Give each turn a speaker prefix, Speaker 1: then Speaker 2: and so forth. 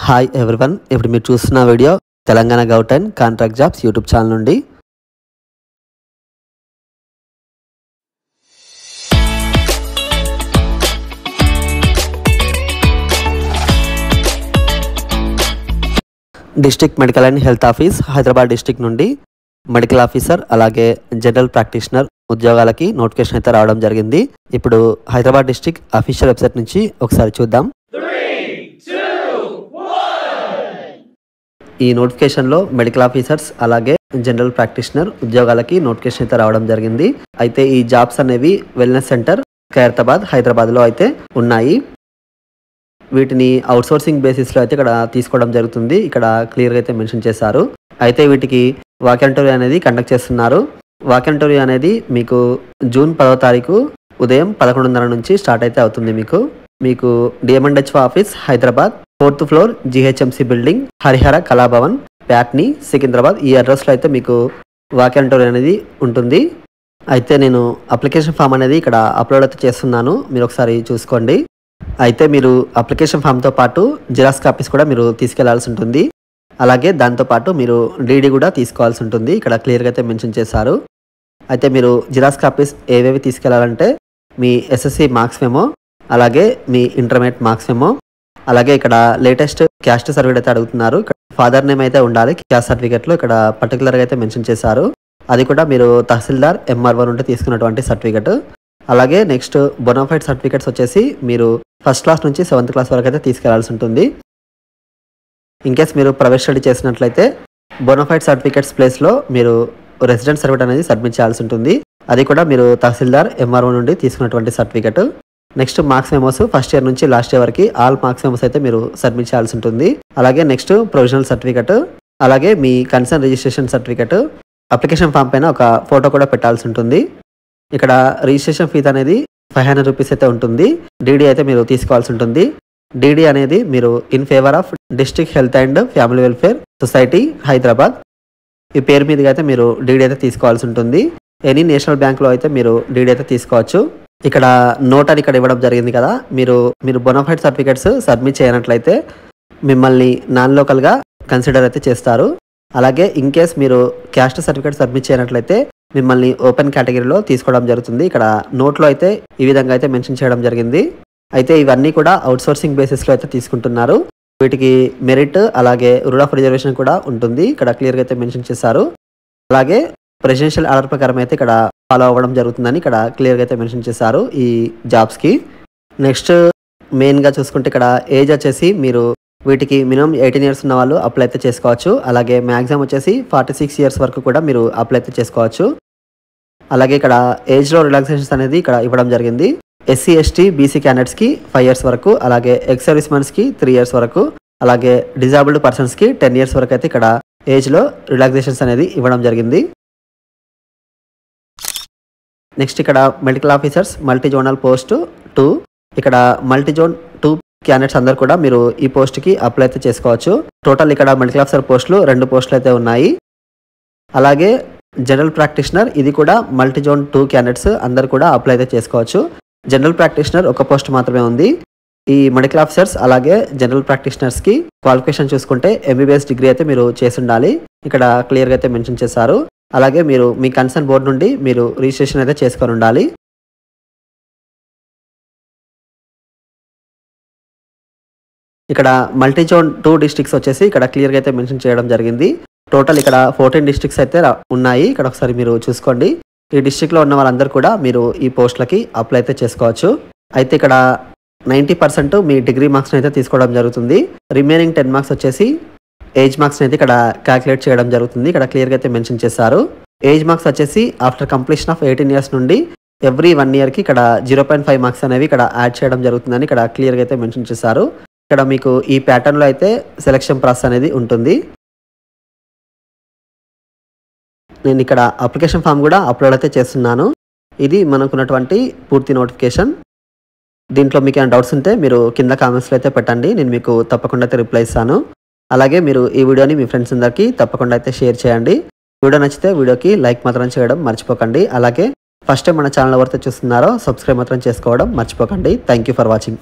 Speaker 1: Hi everyone, ఇప్పుడు మీరు చూస్తున్న వీడియో తెలంగాణ గౌటెన్ కాంట్రాక్ట్ జాబ్స్ యూట్యూబ్ ఛానల్ నుండి. District medical and health office Hyderabad district నుండి మెడికల్ ఆఫీసర్ అలాగే జనరల్ ప్రాక్టీషనర్ ఉద్యోగాలకి నోటిఫికేషన్ అయితే రావడం జరిగింది. ఇప్పుడు హైదరాబాద్ డిస్ట్రిక్ట్ అఫీషియల్ వెబ్సైట్ నుంచి ఒకసారి చూద్దాం. ఈ నోటిఫికేషన్లో మెడికల్ ఆఫీసర్స్ అలాగే జనరల్ ప్రాక్టీషనర్ ఉద్యోగాలకి నోటిఫికేషన్ అయితే రావడం జరిగింది. అయితే ఈ జాబ్స్ అనేవి వెల్నెస్ సెంటర్ ఖైరతాబాద్ హైదరాబాద్లో అయితే ఉన్నాయి. వీటిని అవుట్సోర్సింగ్ బేసిస్లో అయితే ఇక్కడ తీసుకోవడం జరుగుతుంది. ఇక్కడ క్లియర్గా అయితే మెన్షన్ చేశారు. అయితే వీటికి వాకెంటరీ అనేది కండక్ట్ చేస్తున్నారు. వాకెంటరీ అనేది మీకు జూన్ 10వ తారీఖు ఉదయం 11:30 నుంచి స్టార్ట్ అయితే అవుతుంది. మీకు డిఎంఎండ్హెచ్ office Hyderabad 4th floor GHMC building Harihara Kalabhavan Patny Secunderabad ఈ అడ్రస్లో అయితే మీకు వాకెంటరీ అనేది ఉంటుంది. అయితే నేను అప్లికేషన్ ఫామ్ అనేది ఇక్కడ అప్లోడ్ అయితే చేస్తున్నాను, మీరు ఒకసారి చూసుకోండి. అయితే మీరు అప్లికేషన్ ఫామ్తో పాటు జిరాక్స్ కాపీస్ కూడా మీరు తీసుకెళ్లాల్సి ఉంటుంది. అలాగే దాంతోపాటు మీరు డీడీ కూడా తీసుకోవాల్సి ఉంటుంది. ఇక్కడ క్లియర్గా అయితే మెన్షన్ చేశారు. అయితే మీరు జిరాక్స్ కాపీస్ ఏవేవి తీసుకెళ్లాలంటే మీ ఎస్ఎస్సి మార్క్స్ మెమో, అలాగే మీ ఇంటర్మీడియట్ మార్క్స్ మెమో, అలాగే ఇక్కడ లేటెస్ట్ క్యాస్ట్ సర్టిఫికేట్ అయితే అడుగుతున్నారు. ఇక్కడ ఫాదర్ నేమ్ అయితే ఉండాలి క్యాస్ట్ సర్టిఫికేట్లో, ఇక్కడ పర్టికులర్గా అయితే మెన్షన్ చేశారు. అది కూడా మీరు తహసీల్దార్ ఎంఆర్ఓ నుండి తీసుకున్నటువంటి సర్టిఫికేట్. అలాగే నెక్స్ట్ బొనాఫైడ్ సర్టిఫికేట్స్ వచ్చేసి మీరు ఫస్ట్ క్లాస్ నుంచి 7th క్లాస్ వరకు అయితే తీసుకెళ్లాల్సి ఉంటుంది. ఇన్కేస్ మీరు ప్రైవేట్ స్టడీ చేసినట్లయితే బొనాఫైడ్ సర్టిఫికేట్స్ ప్లేస్లో మీరు రెసిడెంట్ సర్టిఫికేట్ అనేది సబ్మిట్ చేయాల్సి ఉంటుంది. అది కూడా మీరు తహసీల్దార్ ఎంఆర్ఓ నుండి తీసుకున్నటువంటి certificate. Next marks memos first year నుంచి లాస్ట్ ఇయర్ వరకు ఆల్ మార్క్స్ మెమోస్ అయితే మీరు సబ్మిట్ చేయాల్సి ఉంటుంది. అలాగే నెక్స్ట్ ప్రొవిజనల్ సర్టిఫికేట్, అలాగే మీ concern registration certificate, application form పైన ఒక ఫోటో కూడా పెట్టాల్సి ఉంటుంది. ఇక్కడ రిజిస్ట్రేషన్ ఫీజు అనేది 500 రూపీస్ అయితే ఉంటుంది. డీడీ అయితే మీరు తీసుకోవాల్సి ఉంటుంది. డీడీ అనేది మీరు in favour of district health and family welfare society Hyderabad ఈ పేరు మీదుగా అయితే మీరు డీడీ అయితే తీసుకోవాల్సి ఉంటుంది. ఎనీ నేషనల్ బ్యాంక్లో అయితే మీరు డీడీ అయితే తీసుకోవచ్చు. ఇక్కడ నోట్ అని ఇక్కడ ఇవ్వడం జరిగింది కదా, మీరు బొనాఫైడ్ సర్టిఫికేట్స్ సబ్మిట్ చేయనట్లయితే మిమ్మల్ని నాన్ లోకల్గా కన్సిడర్ అయితే చేస్తారు. అలాగే ఇన్ కేస్ మీరు క్యాస్ట్ సర్టిఫికేట్ సబ్మిట్ చేయనట్లయితే మిమ్మల్ని ఓపెన్ కేటగిరీలో తీసుకోవడం జరుగుతుంది. ఇక్కడ నోట్లో అయితే ఈ విధంగా అయితే మెన్షన్ చేయడం జరిగింది. అయితే ఇవన్నీ కూడా అవుట్సోర్సింగ్ బేసిస్లో అయితే తీసుకుంటున్నారు. వీటికి మెరిట్ అలాగే రూల్ ఆఫ్ రిజర్వేషన్ కూడా ఉంటుంది. ఇక్కడ క్లియర్గా అయితే మెన్షన్ చేశారు. అలాగే ప్రెసిడెన్షియల్ ఆర్డర్ ప్రకారం అయితే ఇక్కడ ఫాలో అవ్వడం జరుగుతుందని ఇక్కడ క్లియర్గా అయితే మెన్షన్ చేశారు ఈ జాబ్స్కి. నెక్స్ట్ మెయిన్గా చూసుకుంటే ఇక్కడ ఏజ్ వచ్చేసి మీరు వీటికి మినిమం 18 ఇయర్స్ ఉన్న వాళ్ళు అప్లై అయితే చేసుకోవచ్చు. అలాగే మ్యాక్సిమం వచ్చేసి 46 ఇయర్స్ వరకు కూడా మీరు అప్లై అయితే చేసుకోవచ్చు. అలాగే ఇక్కడ ఏజ్లో రిలాక్సేషన్స్ అనేది ఇక్కడ ఇవ్వడం జరిగింది. ఎస్సీ ఎస్టీ బీసీ క్యాండిడేట్స్కి 5 ఇయర్స్ వరకు, అలాగే ఎక్స్ సర్వీస్ మెన్స్కి 3 ఇయర్స్ వరకు, అలాగే డిజాబుల్డ్ పర్సన్స్కి 10 ఇయర్స్ వరకు అయితే ఇక్కడ ఏజ్లో రిలాక్సేషన్స్ అనేది ఇవ్వడం జరిగింది. నెక్స్ట్ ఇక్కడ medical officers multi zonal post 2, ఇక్కడ మల్టీ జోన్ 2 క్యాండిడేట్స్ అందరు కూడా మీరు ఈ పోస్ట్కి అప్లై అయితే చేసుకోవచ్చు. టోటల్ ఇక్కడ మెడికల్ ఆఫీసర్ పోస్టులు 2 పోస్టులు అయితే ఉన్నాయి. అలాగే జనరల్ ప్రాక్టీషనర్ ఇది కూడా మల్టీ జోన్ 2 క్యాండిడేట్స్ అందరు కూడా అప్లై అయితే చేసుకోవచ్చు. జనరల్ ప్రాక్టీషనర్ ఒక పోస్ట్ మాత్రమే ఉంది. ఈ మెడికల్ ఆఫీసర్స్ అలాగే జనరల్ ప్రాక్టీషనర్స్కి క్వాలిఫికేషన్ చూసుకుంటే ఎంబీబీఎస్ డిగ్రీ అయితే మీరు చేసి ఉండాలి. ఇక్కడ క్లియర్గా అయితే మెన్షన్ చేశారు. అలాగే మీరు మీ కన్సర్న్ బోర్డు నుండి మీరు రిజిస్ట్రేషన్ అయితే చేసుకొని ఉండాలి. ఇక్కడ మల్టీ జోన్ 2 డిస్ట్రిక్ట్స్ వచ్చేసి ఇక్కడ క్లియర్గా అయితే మెన్షన్ చేయడం జరిగింది. టోటల్ ఇక్కడ 14 డిస్ట్రిక్ట్స్ అయితే ఉన్నాయి. ఇక్కడ ఒకసారి మీరు చూసుకోండి. ఈ డిస్ట్రిక్ట్లో ఉన్న వాళ్ళందరూ కూడా మీరు ఈ పోస్టులకి అప్లై అయితే చేసుకోవచ్చు. అయితే ఇక్కడ 90% మీ డిగ్రీ మార్క్స్ని అయితే తీసుకోవడం జరుగుతుంది. రిమైనింగ్ 10 మార్క్స్ వచ్చేసి ఏజ్ మార్క్స్ని అయితే ఇక్కడ క్యాలిక్యులేట్ చేయడం జరుగుతుంది. ఇక్కడ క్లియర్గా అయితే మెన్షన్ చేశారు. ఏజ్ మార్క్స్ వచ్చేసి ఆఫ్టర్ కంప్లీషన్ ఆఫ్ 18 ఇయర్స్ నుండి ఎవ్రీ 1 ఇయర్కి ఇక్కడ 0.5 మార్క్స్ అనేవి ఇక్కడ యాడ్ చేయడం జరుగుతుందని ఇక్కడ క్లియర్గా అయితే మెన్షన్ చేశారు. ఇక్కడ మీకు ఈ ప్యాటర్న్లో అయితే సెలక్షన్ ప్రాసెస్ అనేది ఉంటుంది. నేను ఇక్కడ అప్లికేషన్ ఫామ్ కూడా అప్లోడ్ అయితే చేస్తున్నాను. ఇది మనకున్నటువంటి పూర్తి నోటిఫికేషన్. దీంట్లో మీకు ఏమైనా డౌట్స్ ఉంటే మీరు కింద కామెంట్స్లో అయితే పెట్టండి, నేను మీకు తప్పకుండా అయితే రిప్లై ఇస్తాను. అలాగే మీరు ఈ వీడియోని మీ ఫ్రెండ్స్ అందరికీ తప్పకుండా అయితే షేర్ చేయండి. వీడియో నచ్చితే వీడియోకి లైక్ మాత్రం చేయడం మర్చిపోకండి. అలాగే ఫస్ట్ టైం మన ఛానల్ ఎవరైతే చూస్తున్నారో సబ్స్క్రైబ్ మాత్రం చేసుకోవడం మర్చిపోకండి. Thank you for watching.